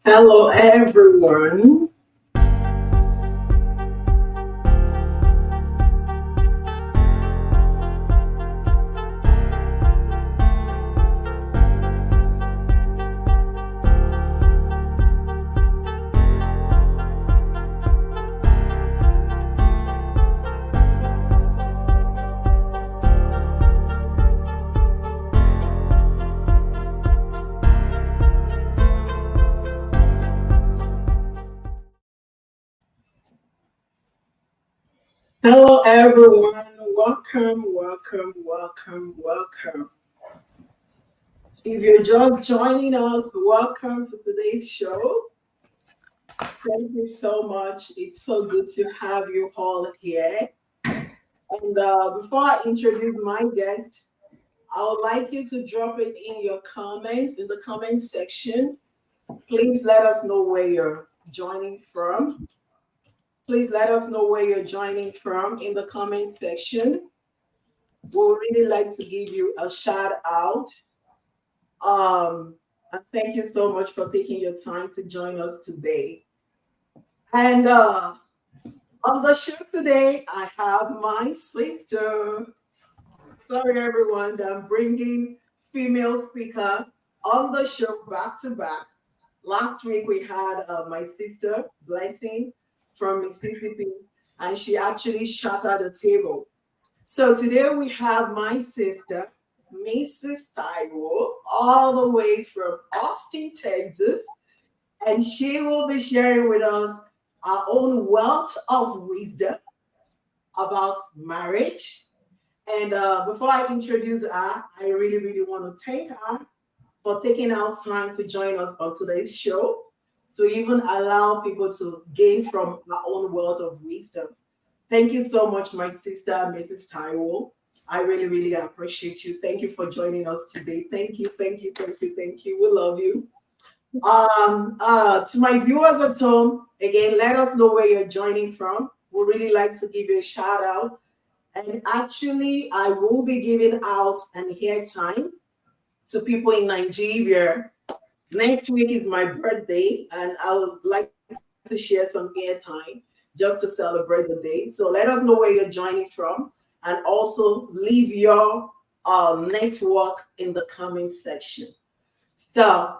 Hello, everyone. Hello, everyone. Welcome. If you're just joining us, welcome to today's show. Thank you so much. It's so good to have you all here. And before I introduce my guest, I would like you to drop it in your comments in the comment section. Please let us know where you're joining from. Please let us know where you're joining from in the comment section. We would really like to give you a shout out. And thank you so much for taking your time to join us today. And on the show today, I have my sister. Sorry, everyone, that I'm bringing female speaker on the show back to back. Last week we had my sister Blessing from Mississippi, and she actually shattered the table. So today we have my sister, Mrs. Taiwo, all the way from Austin, Texas, and she will be sharing with us our own wealth of wisdom about marriage. And before I introduce her, I really want to thank her for taking out time to join us on today's show to even allow people to gain from our own wealth of wisdom. Thank you so much, my sister, Mrs. Taiwo. I really appreciate you. Thank you for joining us today. Thank you. We love you. To my viewers at home, again, let us know where you're joining from. We really like to give you a shout out. And actually, I will be giving out an airtime to people in Nigeria. Next week is my birthday, and I would like to share some airtime just to celebrate the day. So let us know where you're joining from, and also leave your network in the comment section. So,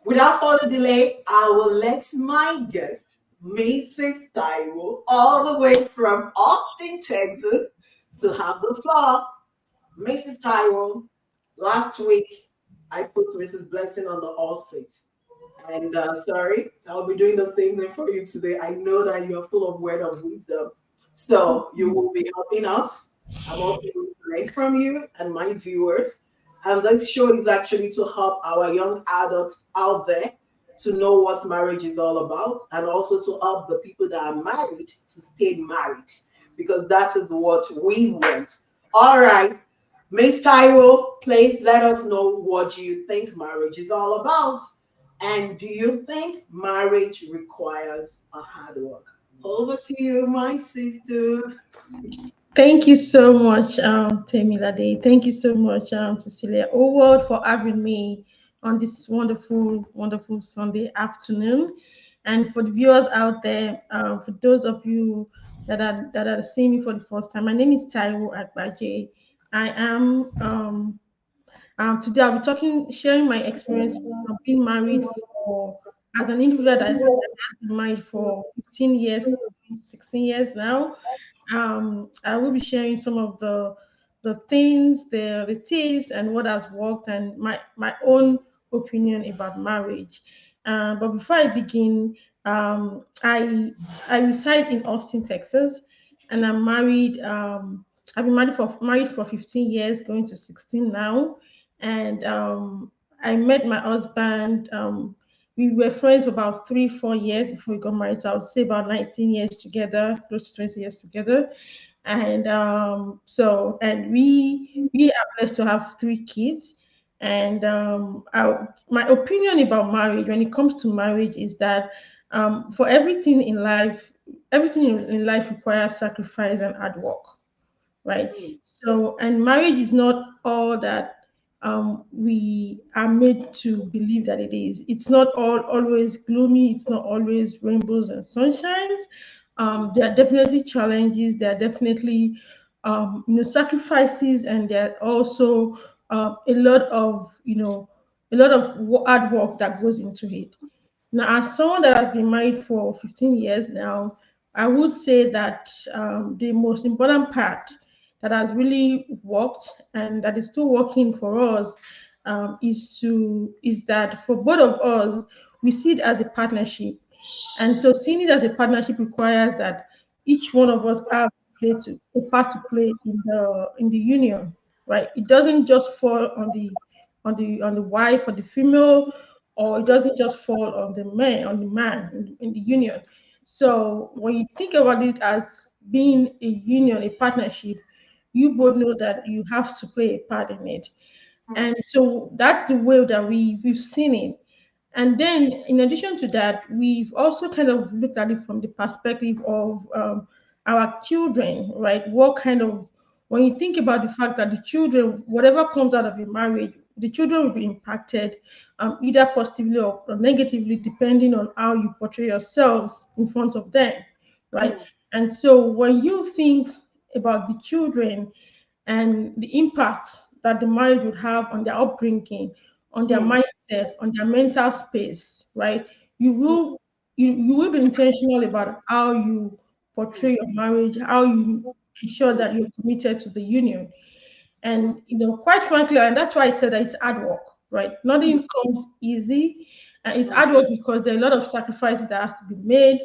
without further delay, I will let my guest, Mrs. Taiwo, all the way from Austin, Texas, to have the floor. Mrs. Taiwo, last week I put Mrs. Blessing on the all six. And sorry, I'll be doing the same thing for you today. I know that you're full of word of wisdom. So you will be helping us. I'm also going to learn from you and my viewers. And this show is actually to help our young adults out there to know what marriage is all about, and also to help the people that are married to stay married, because that is what we want. All right. Miss Taiwo, please let us know, what do you think marriage is all about? And do you think marriage requires a hard work? Over to you, my sister. Thank you so much, Temilade. Thank you so much, Cecilia Howard, for having me on this wonderful Sunday afternoon. And for the viewers out there, for those of you that are seeing me for the first time, my name is Taiwo Agbaje. I am today I'll be sharing my experience of being married for as an individual that has been married for 15 years, 16 years now. I will be sharing some of the things, the tips, and what has worked, and my own opinion about marriage. But before I begin, I reside in Austin, Texas, and I'm married. I've been married for 15 years, going to 16 now, and I met my husband. We were friends for about 3 4 years before we got married, so I would say about 19 years together, close to 20 years together. And and we are blessed to have 3 kids. And my opinion about marriage, when it comes to marriage, is that for everything in life requires sacrifice and hard work, right? Mm, So, and marriage is not all that we are made to believe that it is. It's not always gloomy. It's not always rainbows and sunshines. There are definitely challenges. There are definitely sacrifices, and there are also a lot of hard work that goes into it. Now, as someone that has been married for 15 years now, I would say that the most important part that has really worked and that is still working for us is that for both of us, we see it as a partnership. And so seeing it as a partnership requires that each one of us have a part to play in the union, right? It doesn't just fall on the wife or the female, or it doesn't just fall on the man in the union. So when you think about it as being a union, a partnership, you both know that you have to play a part in it. And so that's the way that we've seen it. And then, in addition to that, we've also kind of looked at it from the perspective of our children, right? What kind of, when you think about the fact that the children, whatever comes out of a marriage, the children will be impacted either positively or negatively, depending on how you portray yourselves in front of them, right? And so, when you think about the children and the impact that the marriage would have on their upbringing, on their mindset, on their mental space, right? You will you will be intentional about how you portray your marriage, how you ensure that you're committed to the union. And quite frankly, and that's why I said that it's hard work, right? Nothing comes easy, and it's hard work because there are a lot of sacrifices that has to be made.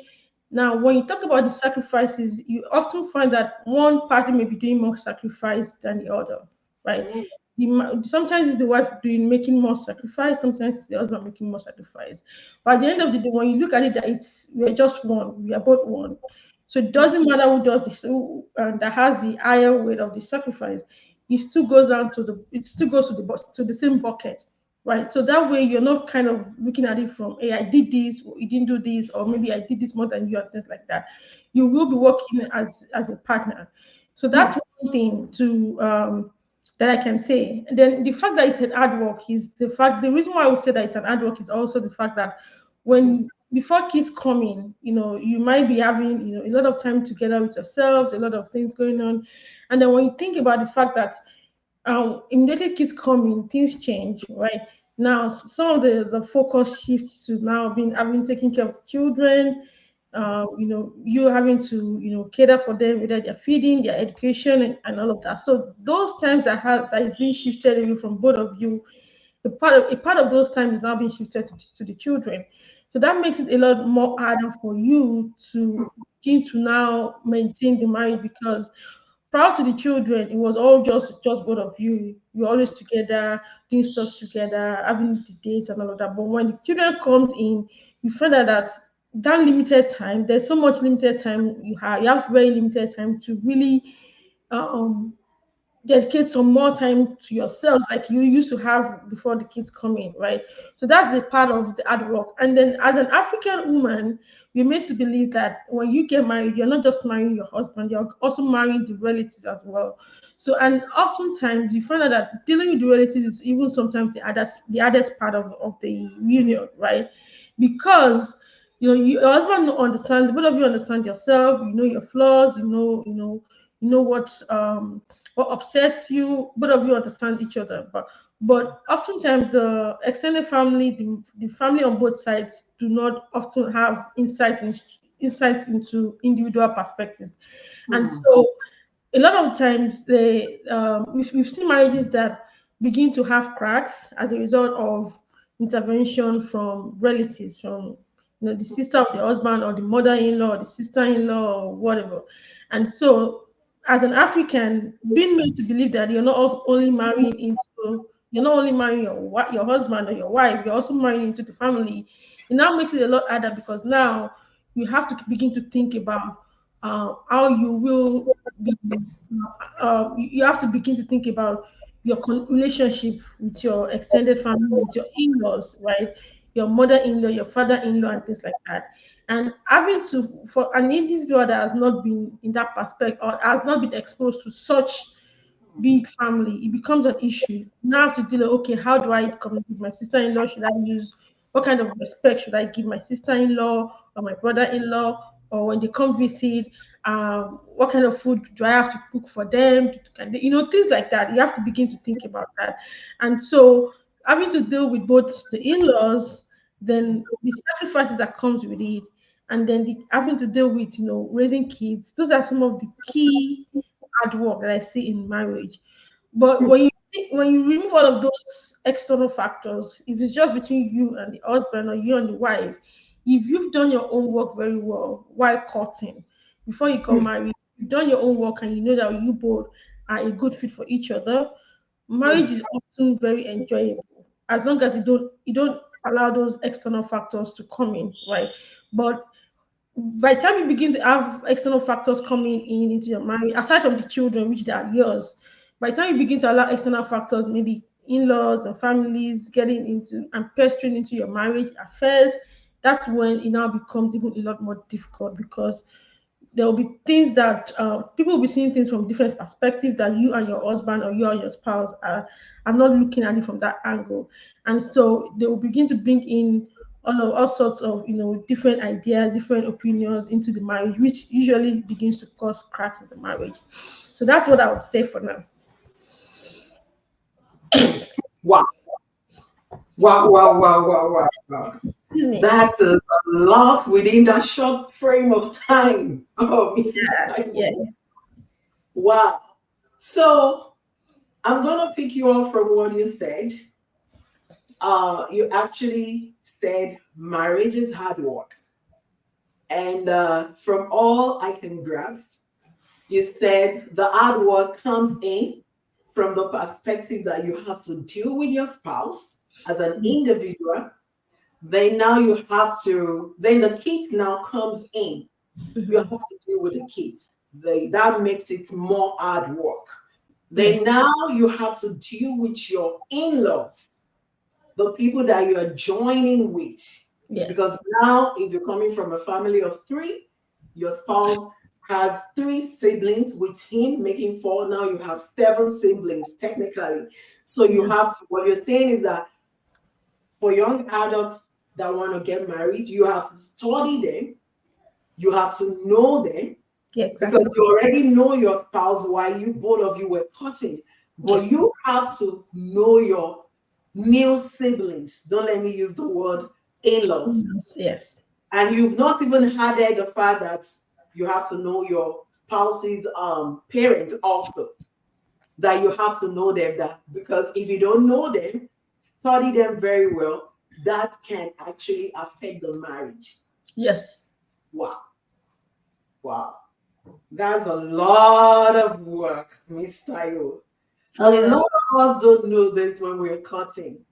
Now, when you talk about the sacrifices, you often find that one party may be doing more sacrifice than the other, right? Sometimes it's the wife making more sacrifice, sometimes it's the husband making more sacrifice. But at the end of the day, when you look at it, that we're just one, we are both one. So it doesn't matter who does this, that has the higher weight of the sacrifice. It still goes to the same bucket, right? So that way you're not kind of looking at it from, hey, I did this, or you didn't do this, or maybe I did this more than you, and things like that. You will be working as a partner. So that's one thing to that I can say. And then the fact that it's an hard work is the reason why I would say that it's an hard work is also the fact that when before kids come in, you might be having, a lot of time together with yourselves, a lot of things going on. And then when you think about the fact that immediately kids come in, things change, right? Now, some of the focus shifts to now being having taking care of the children, you having to, cater for them, whether they're feeding, their education, and all of that. So those times that is being shifted away from both of you, a part of those times is now being shifted to the children. So that makes it a lot more harder for you to begin to now maintain the marriage, because prior to the children, it was all just both of you. You're always together, doing stuff together, having the dates and all of that. But when the children comes in, you find out that limited time, there's so much limited time you have. You have very limited time to really um dedicate some more time to yourselves like you used to have before the kids come in, right? So that's the part of the hard work. And then as an African woman, we're made to believe that when you get married, you're not just marrying your husband, you're also marrying the relatives as well. So, and oftentimes you find out that dealing with the relatives is even sometimes the hardest part of the union, right? Because your husband understands, both of you understand yourself, you know your flaws, you know what upsets you. Both of you understand each other, but oftentimes the extended family, the family on both sides do not often have insight into individual perspectives. And so a lot of times we've seen marriages that begin to have cracks as a result of intervention from relatives, from the sister of the husband, or the mother-in-law, or the sister-in-law, or whatever. And so as an African, being made to believe that you're not only marrying your husband or your wife, you're also marrying into the family. It now makes it a lot harder, because now you have to begin to think about how you will be. You have to begin to think about your relationship with your extended family, with your in-laws, right? Your mother-in-law, your father-in-law, and things like that. And having to, for an individual that has not been in that perspective, or has not been exposed to such big family, it becomes an issue. You now have to deal with, okay, how do I communicate with my sister-in-law? Should I use, what kind of respect should I give my sister-in-law or my brother-in-law, or when they come visit, what kind of food do I have to cook for them? Can they, things like that. You have to begin to think about that. And so having to deal with both the in-laws, then the sacrifices that comes with it, and then having to deal with, raising kids. Those are some of the key hard work that I see in marriage. But when you remove all of those external factors, if it's just between you and the husband or you and the wife, if you've done your own work very well while courting, before you got married, you've done your own work and you know that you both are a good fit for each other, marriage is often very enjoyable as long as you don't allow those external factors to come in, right? But by the time you begin to have external factors coming in into your marriage, aside from the children, which they are yours, by the time you begin to allow external factors, maybe in-laws and families getting into and pestering into your marriage affairs, that's when it now becomes even a lot more difficult, because there will be things that people will be seeing things from different perspectives that you and your husband or you and your spouse are not looking at it from that angle, and so they will begin to bring in all sorts of different ideas, different opinions into the marriage, which usually begins to cause cracks in the marriage. So that's what I would say for now. Wow, wow, wow, wow, wow, wow, wow. Excuse me. That's a lot within that short frame of time. Oh, Mrs. Yeah. Taiwo. Wow. So I'm gonna pick you up from what you said. You actually said marriage is hard work, and from all I can grasp, you said the hard work comes in from the perspective that you have to deal with your spouse as an individual. Then now you have to, then the kids now comes in. You have Mhm. to deal with the kids. That makes it more hard work. Then Yes. now you have to deal with your in-laws, the people that you are joining with. Because Yes. now, if you're coming from a family of three, your spouse has three siblings with him, making four. Now you have seven siblings, technically. So you Yeah. have to, what you're saying is that for young adults that want to get married, you have to study them, you have to know them, Yeah. because Exactly. you already know your spouse while you both of you were cutting. But Yes. you have to know your new siblings. Don't let me use the word in-laws. Yes. Yes. And you've not even added the fact that you have to know your spouse's parents also. That you have to know them, that because if you don't know them, study them very well, that can actually affect the marriage. Yes. Wow. Wow. That's a lot of work, Miss Tayo. A Yeah. lot of us don't know this when we're cutting,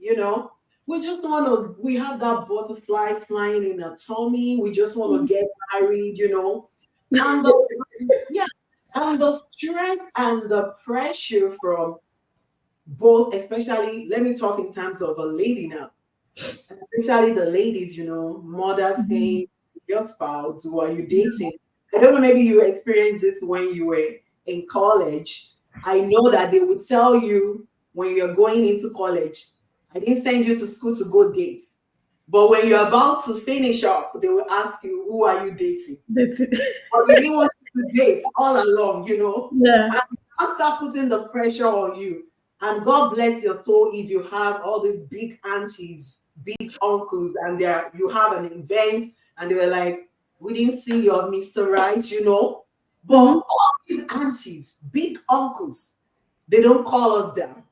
We just want to, we have that butterfly flying in our tummy. We just want to get married. And yeah, and the stress and the pressure from both, especially, let me talk in terms of a lady now, especially the ladies, mothers Mhm. saying, your spouse, who are you dating? I don't know, maybe you experienced this when you were in college. I know that they would tell you when you're going into college, I didn't send you to school to go date. But when you're about to finish up, they will ask you, who are you dating? That's it. But they didn't want you to date all along. Yeah. And they start putting the pressure on you. And God bless your soul if you have all these big aunties, big uncles, and you have an event, and they were like, we didn't see your Mr. Right. But Mhm. all these aunties, big uncles, they don't call us down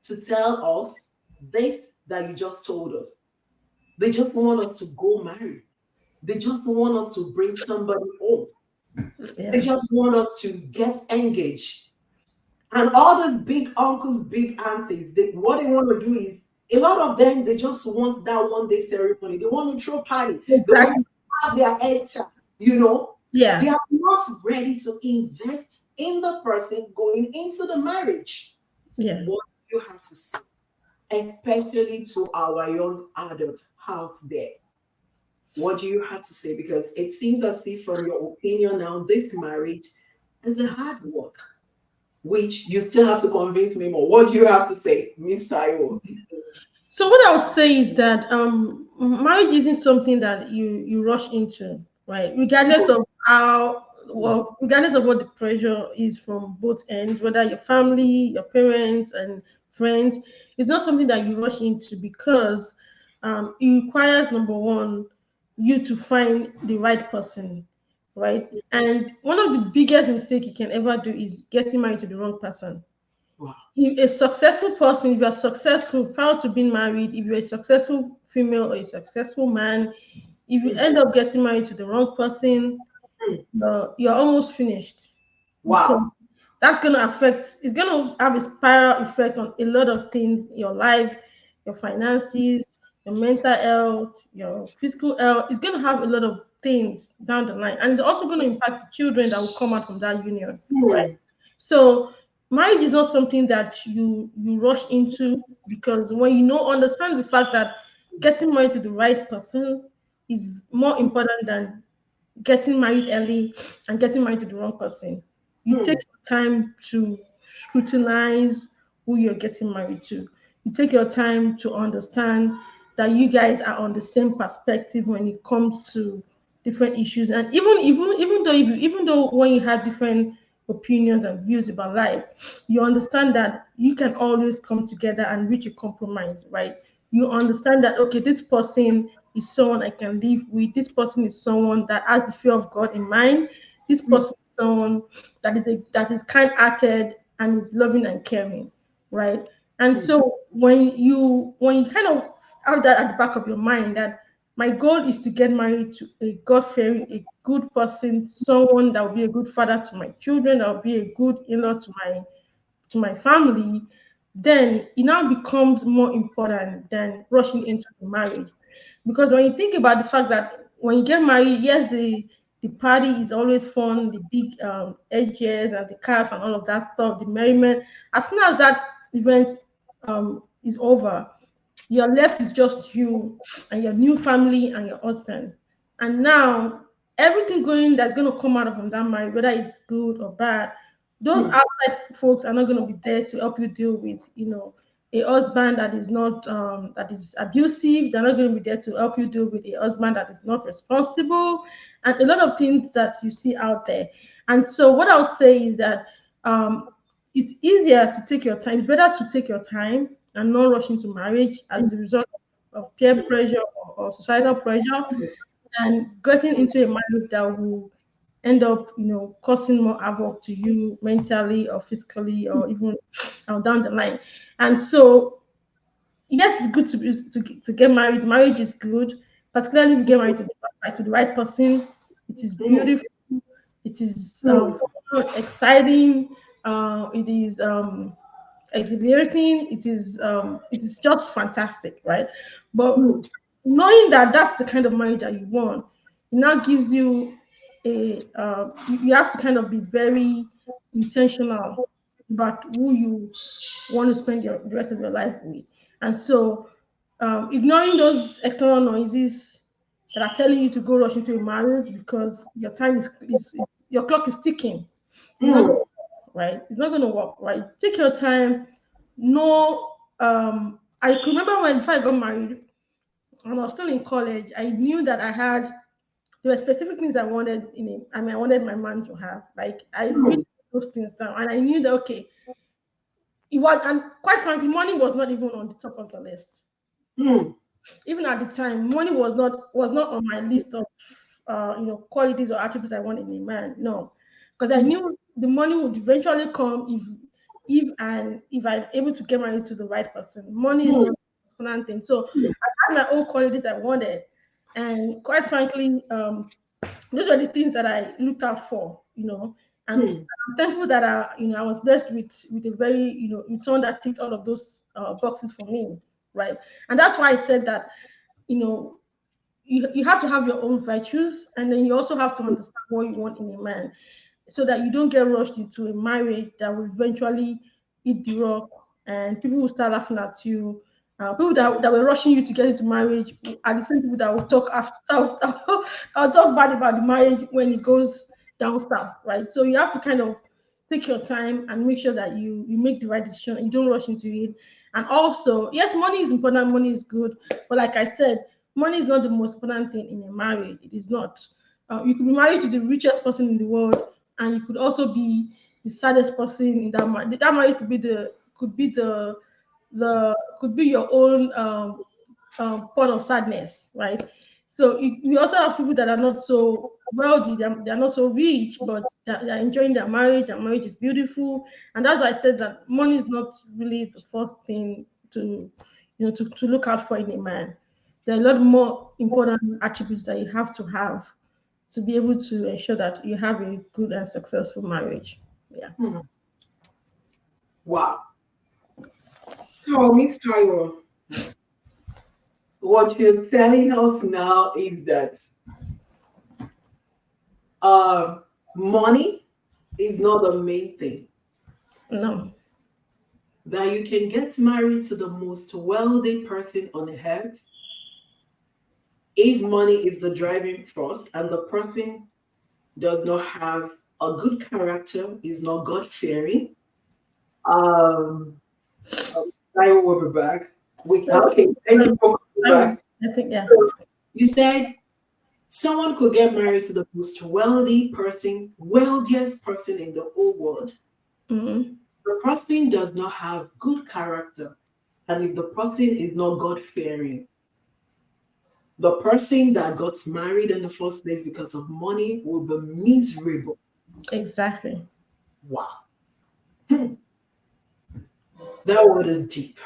to tell us this that you just told us. They just want us to go marry. They just want us to bring somebody home. They Yeah. just want us to get engaged. And all those big uncles, big aunties, what they want to do is, a lot of them, they just want that one day ceremony. They want to throw party. They want Exactly. to have their head tap. They Yeah. are not ready to invest in the person going into the marriage. Yeah. What do you have to say? Especially to our young adults out there. What do you have to say? Because it seems as if, from your opinion now, this marriage is a hard work. which you still have to convince me more. What do you have to say, Miss Taiwo? So what I would say is that marriage isn't something that you rush into, right? Regardless of how well, regardless of what the pressure is from both ends, whether your family, your parents, and friends, it's not something that you rush into because it requires number one you to find the right person, right? And one of the biggest mistakes you can ever do is getting married to the wrong person. Wow. If a successful person, if you are successful, proud to be married, if you're a successful female or a successful man, if you Mm, end up getting married to the wrong person, mm. you're almost finished because Wow. that's going to affect, it's going to have a spiral effect on a lot of things in your life, your finances, your mental health, your physical health. It's going to have a lot of things down the line. And it's also going to impact the children that will come out from that union, right? Mm, So marriage is not something that you rush into because when you know understand the fact that getting married to the right person is more important than getting married early and getting married to the wrong person. You take mm, your time to scrutinize who you're getting married to. You take your time to understand that you guys are on the same perspective when it comes to different issues. And even though even though when you have different opinions and views about life, you understand that you can always come together and reach a compromise, right? You understand that okay, this person is someone I can live with. This person is someone that has the fear of God in mind. This mm, person is someone that is kind-hearted and is loving and caring, right? And mm, so when you kind of have that at the back of your mind that my goal is to get married to a God-fearing, a good person, someone that will be a good father to my children, that will be a good in-law to my family, then it now becomes more important than rushing into the marriage. Because when you think about the fact that when you get married, yes, the party is always fun, the big edges and the cars and all of that stuff, the merriment. As soon as that event is over, you're left with just you and your new family and your husband. And now everything going that's going to come out of from that marriage, whether it's good or bad, those mm, outside folks are not going to be there to help you deal with, a husband that is not that is abusive. They're not going to be there to help you deal with a husband that is not responsible, and a lot of things that you see out there. And so, what I would say is that um, it's easier to take your time. It's better to take your time and not rush into marriage as a result of peer pressure or societal pressure and getting into a marriage that will end up, causing more havoc to you mentally or physically or even down the line. And so, yes, it's good to get married. Marriage is good, particularly if you get married to the right person. It is mm, beautiful. It is mm, fun, exciting. It is exhilarating. It is just fantastic, right? But mm, knowing that that's the kind of marriage that you want, it now gives you you have to kind of be very intentional about who you want to spend the rest of your life with. And so, ignoring those external noises that are telling you to go rush into a marriage because your time is your clock is ticking. It's not mm, going to work, right? It's not going to work, right? Take your time. No, I could remember when before I got married, when I was still in college, I knew that there were specific things I wanted in it. I mean, I wanted my man to have. Like I really mm, those things down, and I knew that okay, it was, and quite frankly, money was not even on the top of the list. mm, Even at the time, money was not on my list of qualities or attributes I want in a man. No, because I mm, knew the money would eventually come if I'm able to get married to the right person. Money is mm, not a important thing. So I had my own qualities I wanted, and quite frankly, those were the things that I looked out for, and mm, I'm thankful that I was blessed with a very, with someone that ticked all of those boxes for me, right? And that's why I said that, you know, you have to have your own virtues, and then you also have to understand what you want in a man, so that you don't get rushed into a marriage that will eventually eat the rock, and people will start laughing at you. People that were rushing you to get into marriage are the same people that will talk after I'll talk bad about the marriage when it goes down south, right? So you have to kind of take your time and make sure that you make the right decision and you don't rush into it. And also, yes, money is important, money is good, but like I said, money is not the most important thing in a marriage. It is not. You could be married to the richest person in the world, and you could also be the saddest person in that marriage. That marriage could be the could be your own point of sadness, right? So we also have people that are not so wealthy, they're not so rich, but they're enjoying their marriage. Their marriage is beautiful, and that's why I said that money is not really the first thing to, to look out for in a man. There are a lot more important attributes that you have to be able to ensure that you have a good and successful marriage. Yeah. Hmm. Wow. So, Miss Taiwo, what you're telling us now is that uh, money is not the main thing. No. That you can get married to the most wealthy person on earth if money is the driving force and the person does not have a good character, is not God fearing. Um, I will be back. So, Okay, thank you um, for coming I would, back. I think, yeah. So you said someone could get married to the most wealthiest person in the whole world. Mhm. The person does not have good character, and if the person is not God fearing, the person that got married in the first place because of money will be miserable. Exactly. Wow. Hmm. That word is deep.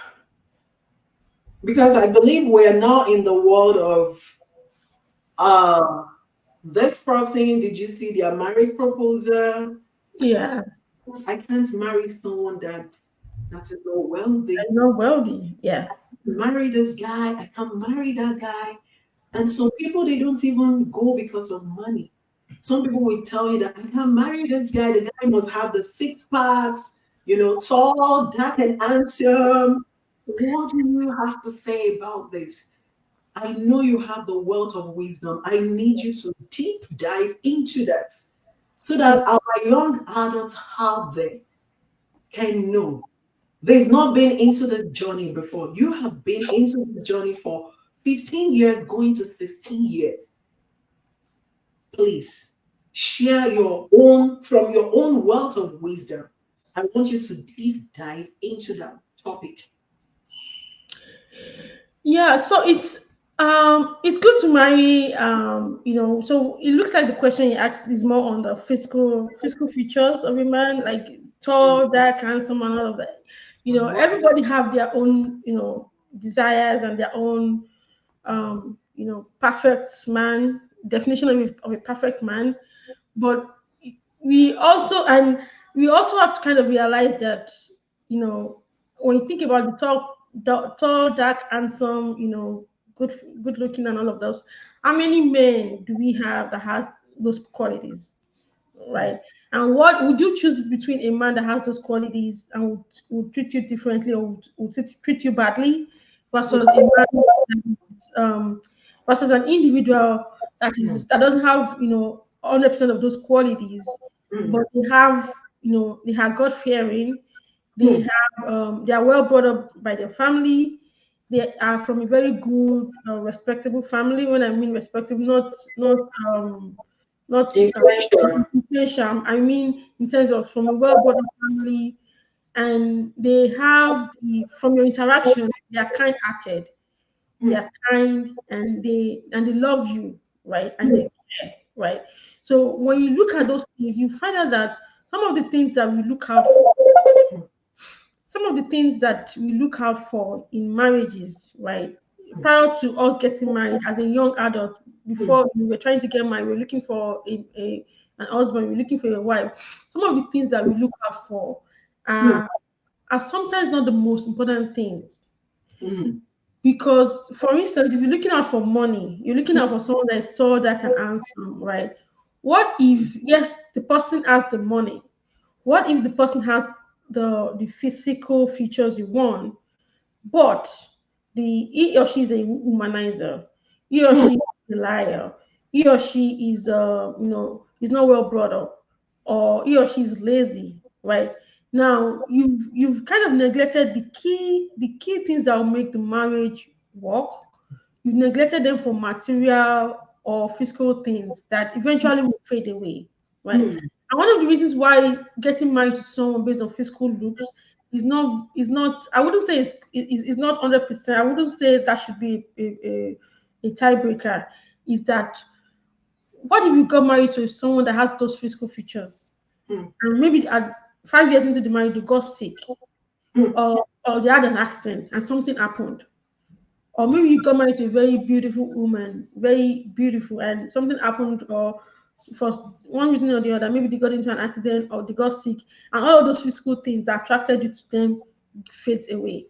Because I believe we are now in the world of uh this person, did you see their marriage proposal? Yeah. I can't marry someone that is not wealthy. And not wealthy. Yeah. Marry this guy, I can't marry that guy. And some people they don't even go because of money. Some people will tell you that I can't marry this guy. The guy must have the six packs, tall, dark, and handsome. What do you have to say about this? I know you have the wealth of wisdom. I need you to deep dive into that so Mm. that our young adults out there can know. They've not been into this journey before. You have been into this journey for 15 years, going to 16 years. Please share your own from your own wealth of wisdom. I want you to deep dive into that topic. Yeah. So it's good to marry. So it looks like the question you asked is more on the physical features of a man, like Mm, tall, dark, handsome, and all of that. what? Everybody have their own desires and their own perfect man definition of a perfect man. But we also and we also have to kind of realize that you know when you think about the tall, dark, handsome, good looking and all of those, how many men do we have that has those qualities, right? And what would you choose between a man that has those qualities and would treat you differently or would treat you badly versus a man that is, versus an individual Mm, that doesn't have 100% of those qualities, mm, but they have God fearing, they mm. have they are well brought up by their family. They are from a very good, respectable family. When I mean respectable, not Influential. influential. I mean in terms of from a well brought up family, and they have from your interaction, they are kind hearted, they Mm, are kind, and they love you, right? And mm, they care, right? So when you look at those things, you find out that some of the things that we look out for some of the things that we look out for in marriages, right? Prior to us getting married as a young adult, mm, before we were trying to get married, we are looking for an husband, we're looking for a wife. Some of the things that we look out for mm, are, are sometimes not the most important things. mm, Because, for instance, if you're looking out for money, you're looking out for someone that is tall, that can answer, right? What if, yes, the person has the money? What if the person has the physical features you want, but he or she is a womanizer, he or mm, she is a liar, he or she is is not well brought up, or he or she is lazy, right? Now you've kind of neglected the key things that will make the marriage work. You've neglected them for material or physical things that eventually will fade away, right? Mm. And one of the reasons why getting married to someone based on physical looks is not I wouldn't say it's not 100%. I wouldn't say that should be a tiebreaker. Is that what if you got married to someone that has those physical features, Mm. and maybe at 5 years into the marriage they got sick, Mm. or they had an accident and something happened, or maybe you got married to a very beautiful woman, very beautiful, and something happened, or for one reason or the other, maybe they got into an accident or they got sick, and all of those physical things that attracted you to them fades away.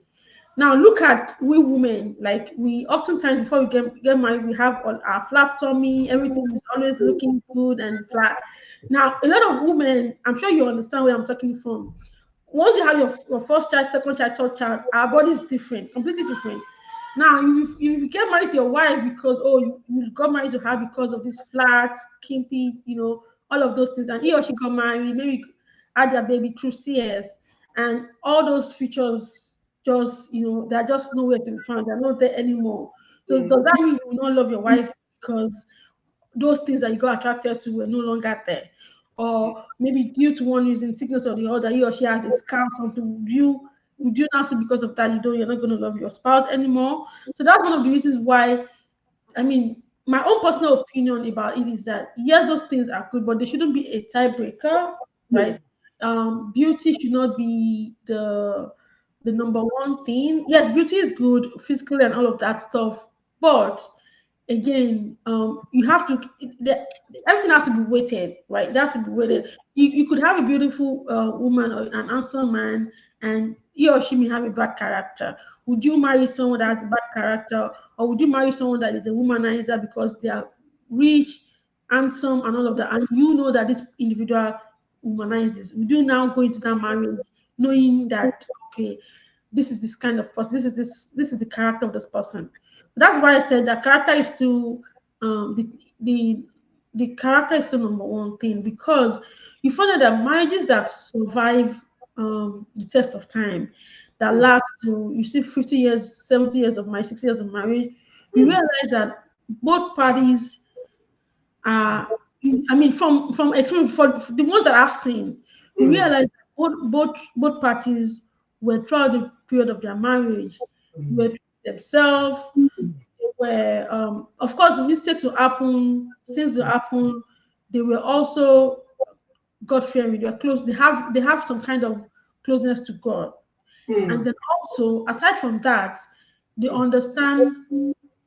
Now look at we women, like we oftentimes before we get married, we have all our flat tummy, everything is always looking good and flat. Now a lot of women, I'm sure you understand where I'm talking from. Once you have your first child, second child, third child, our body is different, completely different. Now, if you get married to your wife because you got married to her because of this flat, skimpy, all of those things, and he or she got married, maybe had their baby through CS, and all those features just they're just nowhere to be found. They're not there anymore. So Mm. does that mean you will not love your wife because those things that you got attracted to were no longer there? Or maybe due to one reason, sickness or the other, he or she has a scar or something. Would you now say because of that you're not going to love your spouse anymore? So that's one of the reasons why, I mean, my own personal opinion about it is that yes, those things are good, but they shouldn't be a tiebreaker, Mm. right? Beauty should not be the number one thing. Yes, beauty is good physically and all of that stuff, but again, you have to everything has to be weighted, right? It has to be weighted. You could have a beautiful woman or an handsome man, and he or she may have a bad character. Would you marry someone that has a bad character, or would you marry someone that is a womanizer because they are rich, handsome, and all of that, and you know that this individual womanizes? Would you now go into that marriage knowing that, okay, this kind of person, this is the character of this person? That's why I said that character is still the the character is still number one thing, because you find out that marriages that survive the test of time, that Mm. last to, you see, 50 years, 70 years of marriage, 60 years of marriage, you Mm. realize that both parties are, I mean, from experience, for the ones that I've seen, you Mm. realize both parties were, throughout the period of their marriage, were themselves, where of course mistakes will happen, things will happen. They were also God fearing. They are close. They have some kind of closeness to God, and Mm. then also aside from that, they understand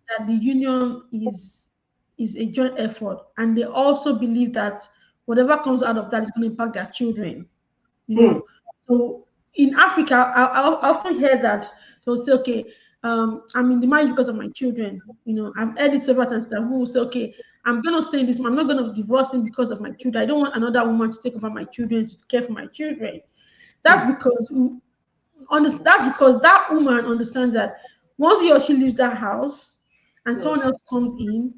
that the union is a joint effort, and they also believe that whatever comes out of that is going to impact their children. you Mm. know. So in Africa, I often hear that they'll say, okay, I'm in the marriage because of my children. I've heard it several times that who will say, okay, I'm gonna stay in this. I'm not gonna divorce him because of my children. I don't want another woman to take over my children, to care for my children. That's because that woman understands that once he or she leaves that house and Mm. someone else comes in,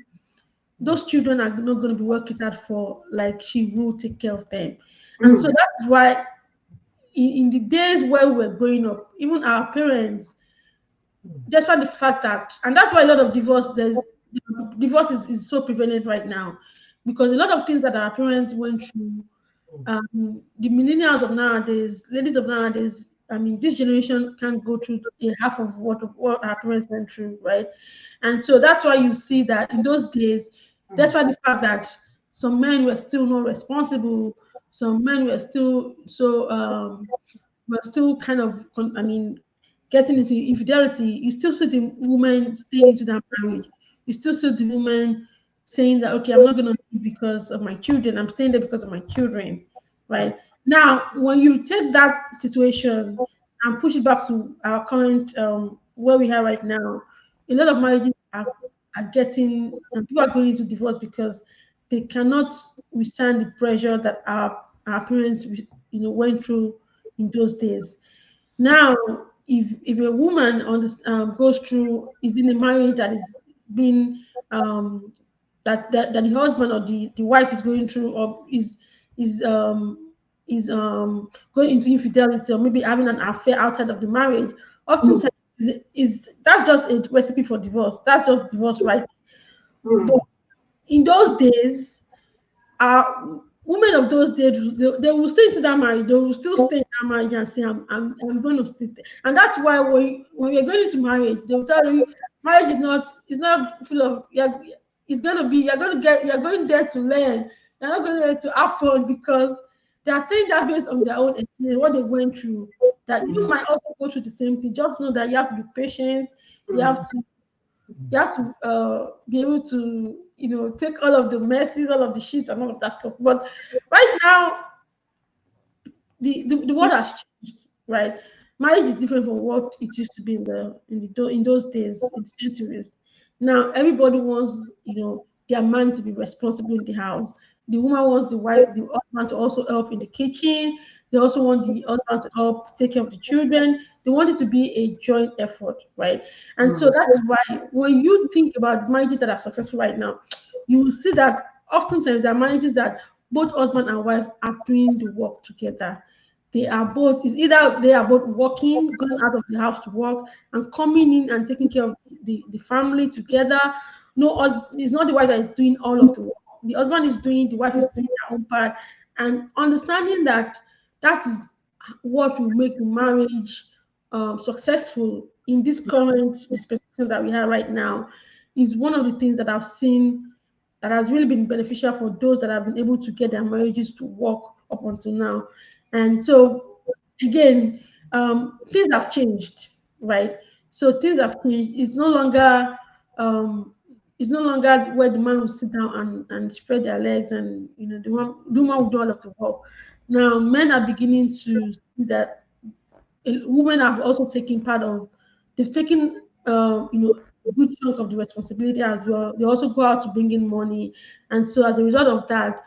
those children are not going to be well catered for like she will take care of them. And so Mm. that's why in the days where we were growing up, even our parents, despite the fact that, and that's why a lot of divorce is so prevalent right now, because a lot of things that our parents went through, the millennials of nowadays, ladies of nowadays, I mean, this generation can't go through a half of what our parents went through, right? And so that's why you see that in those days, Mm. despite the fact that some men were still not responsible, some men were still so were still kind of, I mean, getting into infidelity. You still see the woman staying into that marriage. You still see the woman saying that, okay, I'm not going to leave because of my children. I'm staying there because of my children, right? Now, when you take that situation and push it back to our current, where we are right now, a lot of marriages are getting, and people are going into divorce because they cannot withstand the pressure that our parents, went through in those days. Now, if a woman goes through, is in a marriage that is being, that the husband or the wife is going through, or is going into infidelity or maybe having an affair outside of the marriage, mm, oftentimes is that's just a recipe for divorce. That's just divorce, right? But mm, in those days, women of those days, they will stay into that marriage. They will still stay in that marriage and say, I'm going to stay there. And that's why when we're going into marriage, they'll tell you marriage is not full of, it's going to be, you're going there to learn. You're not going there to have fun because they are saying that based on their own experience, what they went through, that you mm, might also go through the same thing. Just know that you have to be patient. You have mm, to be able to take all of the messes, all of the shit and all of that stuff. But right now the world has changed, right? Marriage is different from what it used to be in those days, in centuries. Now everybody wants, their man to be responsible in the house. The woman wants the husband to also help in the kitchen. They also want the husband to help take care of the children. They want it to be a joint effort, right? And so mm, that is why when you think about marriages that are successful right now, you will see that oftentimes there are marriages that both husband and wife are doing the work together. They are both, it's either they are both working, going out of the house to work, and coming in and taking care of the family together. No, it's not the wife that is doing all of the work. The husband is doing, the wife is doing their own part. And understanding that that is what will make the marriage successful in this current dispensation that we have right now is one of the things that I've seen that has really been beneficial for those that have been able to get their marriages to work up until now. And so, again, things have changed, right? So things have changed. Um, it's no longer where the man will sit down and spread their legs and the woman will do all of the work. Now men are beginning to see that women have also taken part of, they've taken a good chunk of the responsibility as well. They also go out to bring in money, and so as a result of that,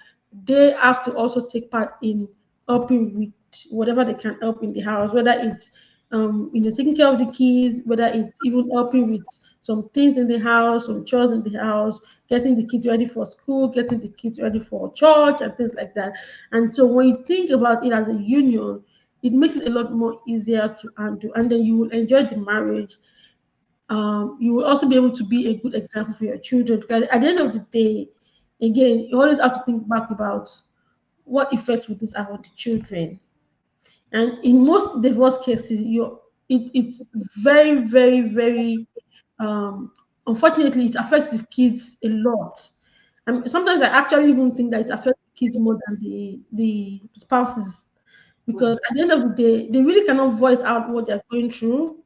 they have to also take part in helping with whatever they can help in the house, whether it's taking care of the kids, whether it's even helping with some things in the house, some chores in the house, getting the kids ready for school, getting the kids ready for church, and things like that. And so when you think about it as a union, it makes it a lot more easier to handle, and then you will enjoy the marriage. You will also be able to be a good example for your children, because at the end of the day, again, you always have to think back about what effect would this have on the children. And in most divorce cases, it's very, very, very unfortunately, it affects the kids a lot. And sometimes I actually even think that it affects the kids more than the spouses, because at the end of the day, they really cannot voice out what they're going through,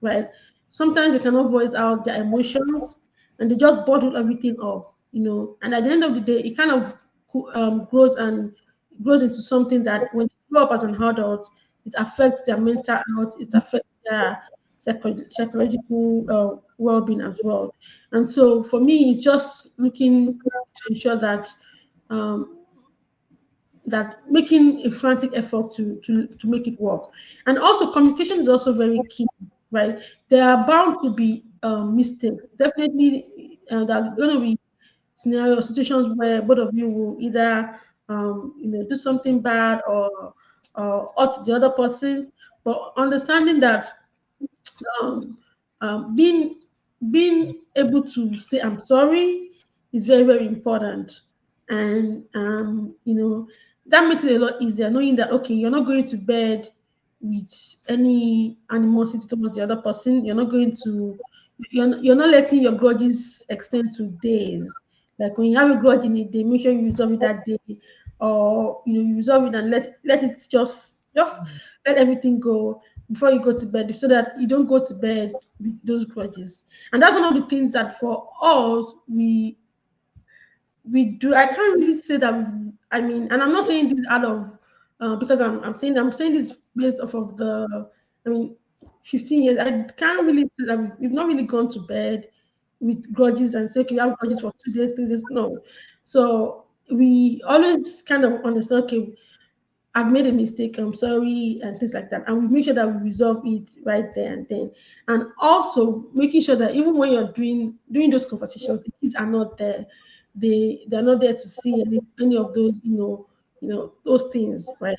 right? Sometimes they cannot voice out their emotions and they just bottle everything up. And at the end of the day, it kind of grows into something that when they grow up as an adult, it affects their mental health, it affects their psychological well-being as well. And so for me, it's just looking to ensure um, that making a frantic effort to make it work. And also communication is also very key, right? There are bound to be mistakes. Definitely, there are going to be situations where both of you will either do something bad or hurt the other person. But understanding that um, being able to say I'm sorry is very, very important. And that makes it a lot easier, knowing that okay, you're not going to bed with any animosity towards the other person. You're not letting your grudges extend to days. Like when you have a grudge in a day, make sure you resolve it that day, or you resolve it and let it just let everything go before you go to bed, so that you don't go to bed with those grudges. And that's one of the things that for us we do. I can't really say that. I mean, and I'm not saying this out of because I'm saying this based off of I mean, 15 years. I can't really say that we've not really gone to bed with grudges and say, okay, we have grudges for 2 days, 3 days. No. So we always kind of understand, okay, I've made a mistake, I'm sorry, and things like that. And we make sure that we resolve it right there and then. And also making sure that even when you're doing those conversations, the kids are not there. They're not there to see any of those, those things, right?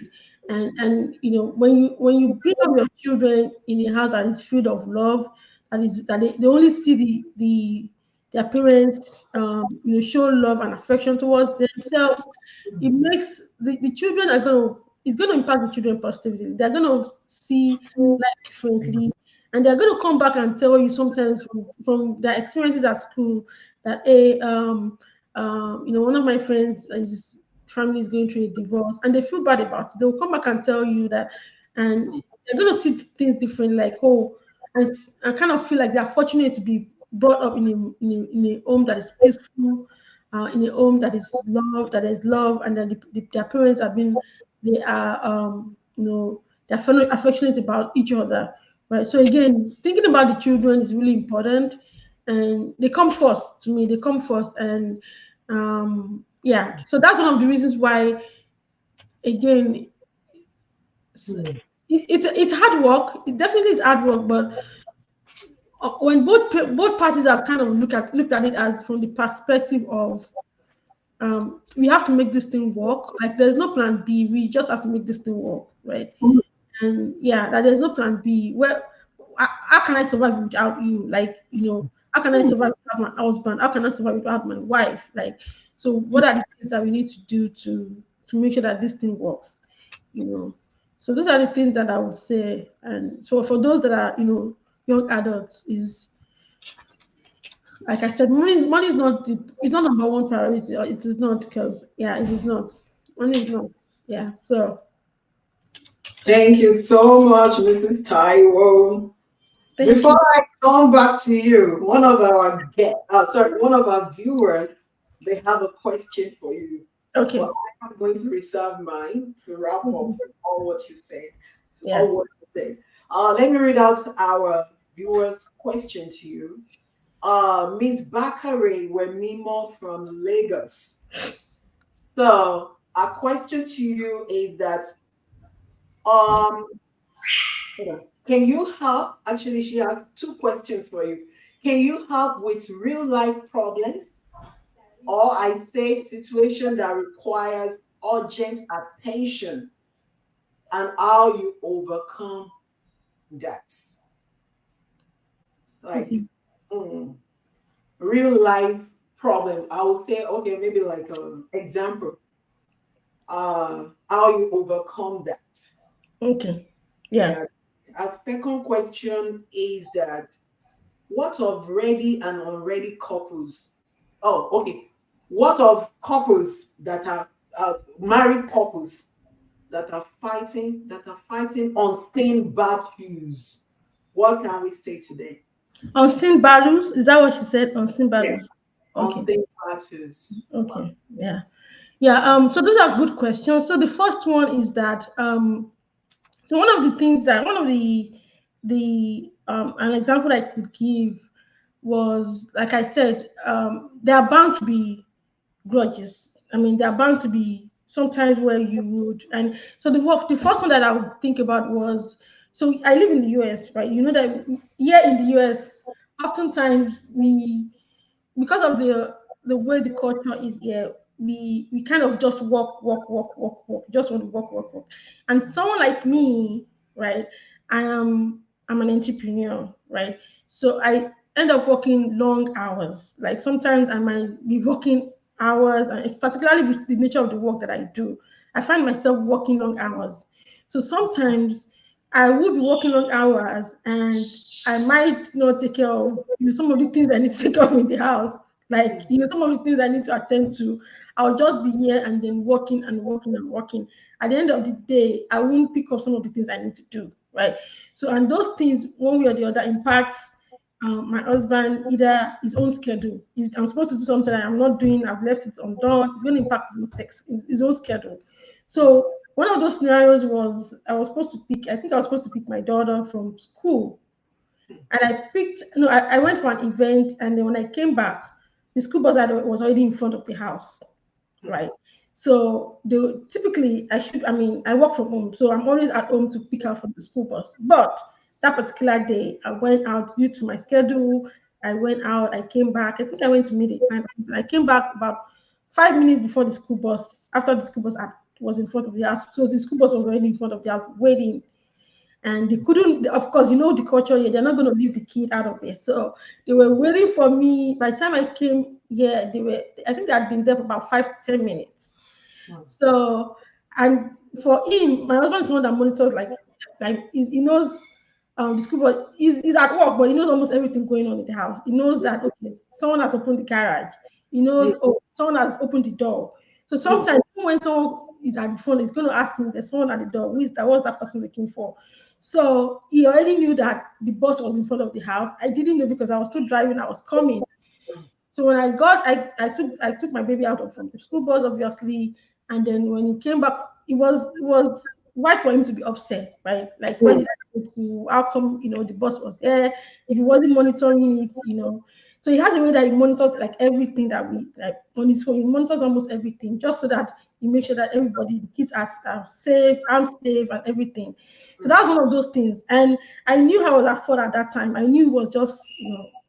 And when you bring up your children in a house that is filled of love, that they only see their parents show love and affection towards themselves, it makes the children are going to it's going to impact the children positively. They're going to see life differently, and they're going to come back and tell you sometimes from their experiences at school that one of my friends is family is going through a divorce and they feel bad about it. They'll come back and tell you that, and they're going to see things different, like, oh, I kind of feel like they're fortunate to be brought up in a home that is peaceful, in a home that is love, and then their parents have been, they are, they're affectionate about each other, right? So again, thinking about the children is really important, and they come first to me. They come first, and yeah. So that's one of the reasons why, again, it's hard work. It definitely is hard work, but when both parties have kind of looked at it as from the perspective of we have to make this thing work. Like there's no plan B. We just have to make this thing work, right? And yeah, that there's no plan B. Well, how can I survive without you? Like, how can I survive without my husband? How can I survive without my wife? Like, so what are the things that we need to do to make sure that this thing works? You know. So those are the things that I would say. And so for those that are, young adults, is like I said, money is not it's not number one priority. Or it is not, because yeah, it is not. Money is not. Yeah. So Thank you so much, Mrs. Taiwo. thank Before you. I come back to you, one of our viewers, they have a question for you, but Okay. I am going to reserve mine to wrap up Mhm. with all what you said. Yeah. All what you said. Let me read out our viewers' question to you. Miss Bakare Wemimo from Lagos. So, our question to you is that um hold on. Can you help? Actually, she has two questions for you. Can you help with real life problems, or I say situation that requires urgent attention, and how you overcome that? Like Okay. mm, real life problems. I would say, okay, maybe like example, how you overcome that. Okay. Yeah. Yeah. A second question is that what of ready and unready couples? Oh, okay. What of couples that are married couples that are fighting unseen battles? What can we say today? Unseen battles. Is that what she said? Unseen Yes, battles. Okay. unseen battles. Wow. Okay. Yeah. Yeah. So those are good questions. So the first one is that so one of the things that one of the an example I could give was, like I said, there are bound to be grudges. I mean, there are bound to be sometimes where you would, and so the first one that I would think about was, so I live in the US, right? You know that here in the US, oftentimes because of the way the culture is here, we kind of just walk, just want to walk. And someone like me, right? I'm an entrepreneur, right? So I end up working long hours. Like sometimes I might be working hours, and particularly with the nature of the work that I do, I find myself working long hours. So sometimes I would be working long hours, and I might not take care of some of the things I need to take care of in the house. Like some of the things I need to attend to. I'll just be here and then working and working and working. At the end of the day, I won't pick up some of the things I need to do. Right. So, and those things, one way or the other, impacts my husband, either his own schedule. If I'm supposed to do something I'm not doing, I've left it undone, it's going to impact his own schedule. So one of those scenarios was, I think I was supposed to pick my daughter from school. And I picked, no, I went for an event, and then when I came back, the school bus was already in front of the house, right? So typically I work from home, so I'm always at home to pick her from the school bus. But that particular day, I went out due to my schedule. I went out, I came back. I think I went to meet a client or something. I came back about 5 minutes before the school bus, after the school bus had was in front of the house. So the school bus was already in front of the house waiting. And they couldn't, of course, the culture here, they're not going to leave the kid out of there. So they were waiting for me. By the time I came here, I think they had been there for about 5 to 10 minutes. So, and for him, my husband is one that monitors, like he knows the school bus. He's at work, but he knows almost everything going on in the house. He knows that, okay, someone has opened the garage. He knows, oh, someone has opened the door. So sometimes when someone is at the phone, he's going to ask me, there's someone at the door. Who is that? What's that person looking for? So he already knew that the bus was in front of the house. I didn't know because I was still driving. I was coming. So when I took my baby out from the school bus, obviously, and then when he came back, it was right for him to be upset, right? Like, why did I go to? How come the bus was there? If he wasn't monitoring it. So he has a way that he monitors like everything that we like on his phone. He monitors almost everything just so that he makes sure that everybody, the kids are safe, I'm safe, and everything. So that's one of those things. And I knew I was at fault at that time. I knew it was just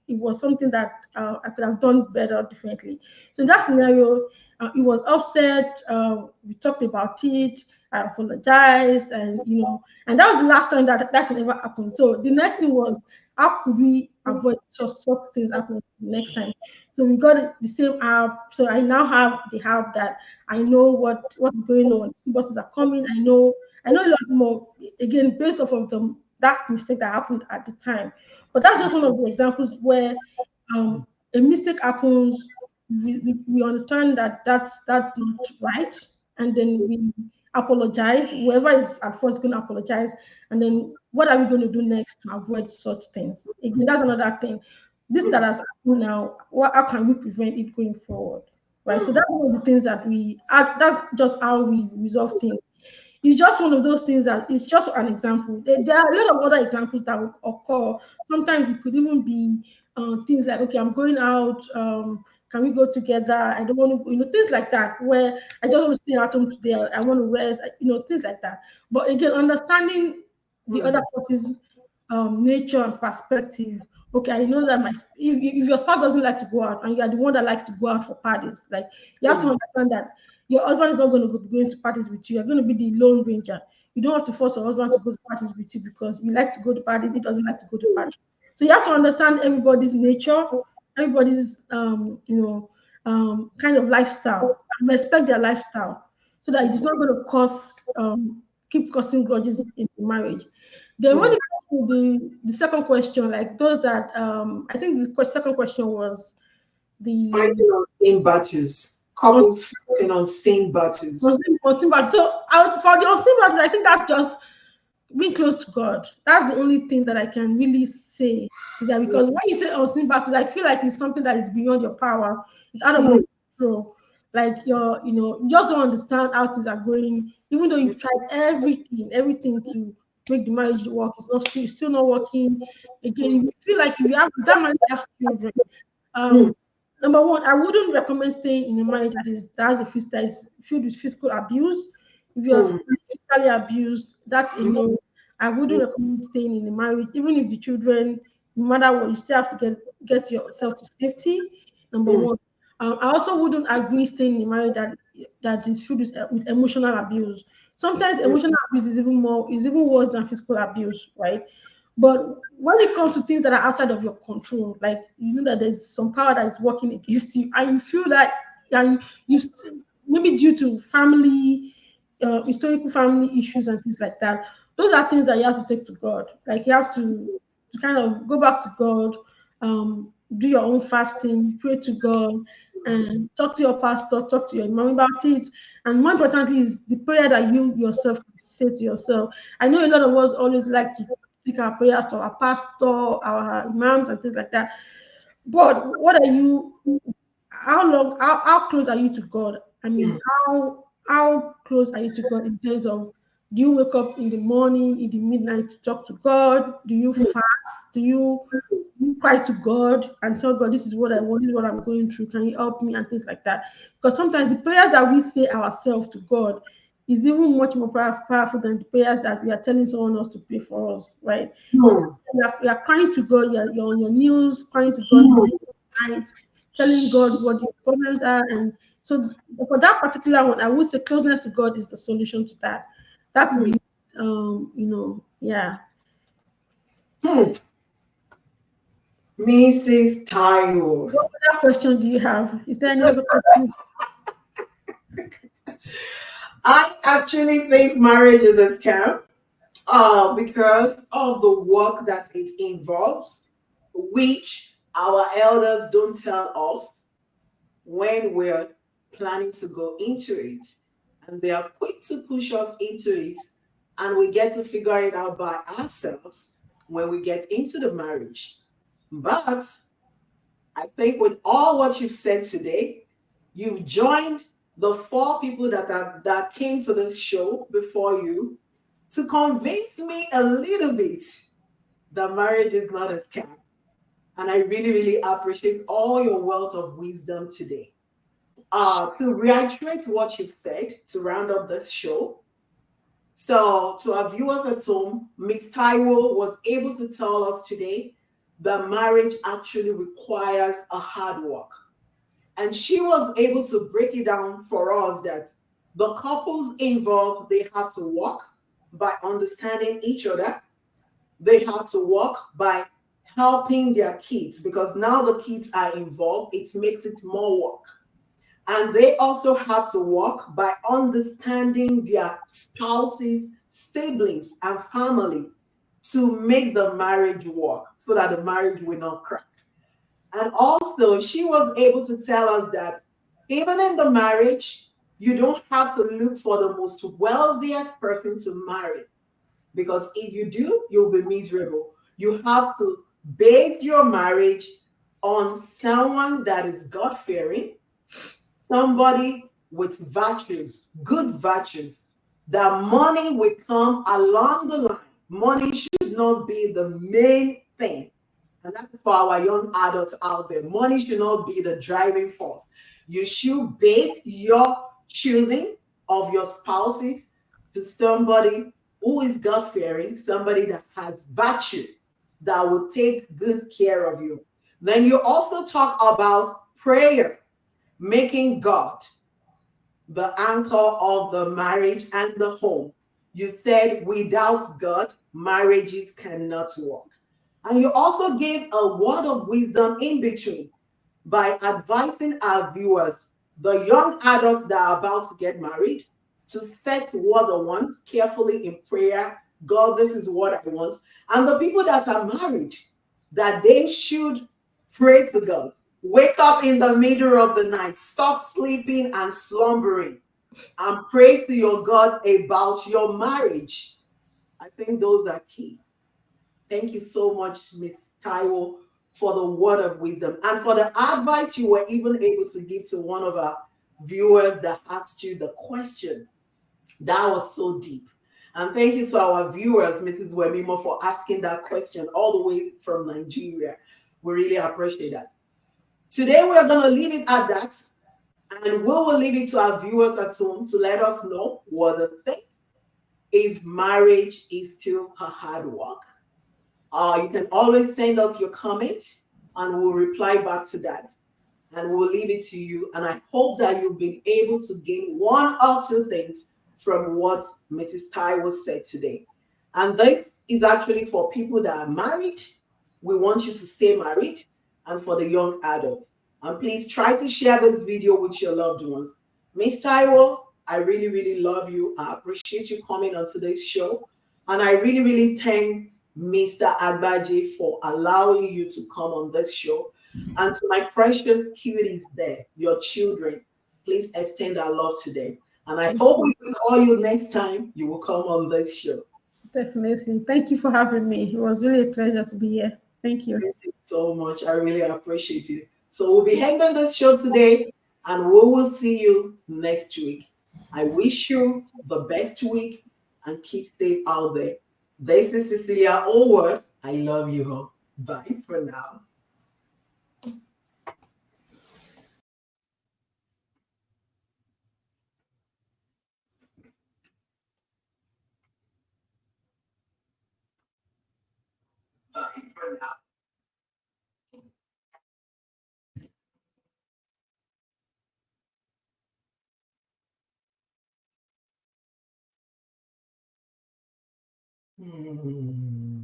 it was something that I could have done better differently. So in that scenario, he was upset. We talked about it. I apologized, and that was the last time that thing ever happened. So the next thing was, how could we avoid such things happening next time? So we got the same app. So I now have the app that I know what's going on. Buses are coming. I know a lot more. Again, based off of that mistake that happened at the time. But that's just one of the examples where a mistake happens. We understand that that's not right, and then we apologize. Whoever is at fault is going to apologize, and then what are we going to do next to avoid such things? Again, that's another thing. This that has happened now, how can we prevent it going forward? Right. So that's one of the things that that's just how we resolve things. It's just one of those things that it's just an example. There are a lot of other examples that would occur. Sometimes it could even be things like, okay, I'm going out. Can we go together? I don't want to, things like that, where I just want to stay at home today. I want to rest, things like that. But again, understanding the other person's nature and perspective. Okay, I know that if your spouse doesn't like to go out and you are the one that likes to go out for parties, like you have to understand that your husband is not going to be going to parties with you. You're going to be the lone ranger. You don't have to force your husband to go to parties with you because you like to go to parties. He doesn't like to go to parties. So you have to understand everybody's nature, everybody's kind of lifestyle, and respect their lifestyle, so that it's not going to keep causing grudges in the marriage. Then when it comes to the second question, like those that I think the second question was the fighting on same battles. Couples fighting on same battles. unseen battles. So for the unseen battles, I think that's just being close to God. That's the only thing that I can really say to that. Because when you say unseen battles, I feel like it's something that is beyond your power. It's out of your control. Like you just don't understand how things are going. Even though you've tried everything to make the marriage work, it's still not working. Again, if you feel like if you have that marriage has children, number one, I wouldn't recommend staying in a marriage that is filled with physical abuse. If you're physically abused, that's a no. I wouldn't recommend staying in a marriage, even if the children, no matter what, you still have to get yourself to safety. Number one. I also wouldn't agree staying in a marriage that is filled with emotional abuse. Sometimes emotional abuse is even worse than physical abuse, right? But when it comes to things that are outside of your control, like you know that there's some power that is working against you, and you feel that, and maybe due to historical family issues and things like that, those are things that you have to take to God. Like you have to kind of go back to God, do your own fasting, pray to God, and talk to your pastor, talk to your mom about it. And more importantly, is the prayer that you yourself say to yourself. I know a lot of us always like to take our prayers to our pastor, our imams, and things like that. But what are you? How close are you to God? I mean, how close are you to God in terms of, do you wake up in the morning, in the midnight to talk to God? Do you fast? Do you cry to God and tell God, this is what I want, this is what I'm going through, can you help me, and things like that? Because sometimes the prayers that we say ourselves to God is even much more powerful than the prayers that we are telling someone else to pray for us, right? You are crying to God, you're on your knees, crying to God night, telling God what your problems are, and So for that particular one, I would say closeness to God is the solution to that. That's Hmm. be yeah. Hmm. Mrs. Taiwo. What other question do you have? Is there any other question? I actually think marriage is a scam because of the work that it involves, which our elders don't tell us when we're planning to go into it. And they are quick to push us into it, and we get to figure it out by ourselves when we get into the marriage. But I think with all what you've said today, you've joined the four people that came to this show before you to convince me a little bit that marriage is not a scam. And I really, really appreciate all your wealth of wisdom today. To reiterate what you said to round up this show, so to our viewers at home, Miss Taiwo was able to tell us today that marriage actually requires a hard work. And she was able to break it down for us that the couples involved, they have to work by understanding each other. They have to work by helping their kids because now the kids are involved. It makes it more work. And they also have to work by understanding their spouses, siblings, and family to make the marriage work so that the marriage will not crack. And also, she was able to tell us that even in the marriage, you don't have to look for the most wealthiest person to marry because if you do, you'll be miserable. You have to base your marriage on someone that is God fearing, somebody with virtues, good virtues, that money will come along the line. Money should not be the main thing. And that's for our young adults out there. Money should not be the driving force. You should base your choosing of your spouses to somebody who is God fearing, somebody that has virtue, that will take good care of you. Then you also talk about prayer, making God the anchor of the marriage and the home. You said without God, marriages cannot work. And you also gave a word of wisdom in between by advising our viewers, the young adults that are about to get married, to set what they want carefully in prayer. God, this is what I want. And the people that are married, that they should pray to God. Wake up in the middle of the night, stop sleeping and slumbering, and pray to your God about your marriage. I think those are key. Thank you so much, Miss Taiwo, for the word of wisdom and for the advice you were even able to give to one of our viewers that asked you the question. That was so deep. And thank you to our viewers, Mrs. Wemimo, for asking that question all the way from Nigeria. We really appreciate that. Today, we are going to leave it at that. And we will leave it to our viewers at home to let us know what they think, if marriage is still a hard work. You can always send us your comments and we'll reply back to that. And we'll leave it to you. And I hope that you've been able to gain one or two things from what Mrs. Taiwo said today. And this is actually for people that are married. We want you to stay married, and for the young adults. And please try to share this video with your loved ones. Miss Taiwo, I really, really love you. I appreciate you coming on today's show. And I really, really thank Mr. Agbaje for allowing you to come on this show. And to my precious cuties there, your children, please extend our love to them. And I Thank hope you. we will call you next time you will come on this show. Definitely. Thank you for having me. It was really a pleasure to be here. Thank you. Thank you so much. I really appreciate it. So we'll be ending this show today and we will see you next week. I wish you the best week and keep safe out there. This is Cecelia Over. I love you all. Bye for now. Bye for now. Hmm.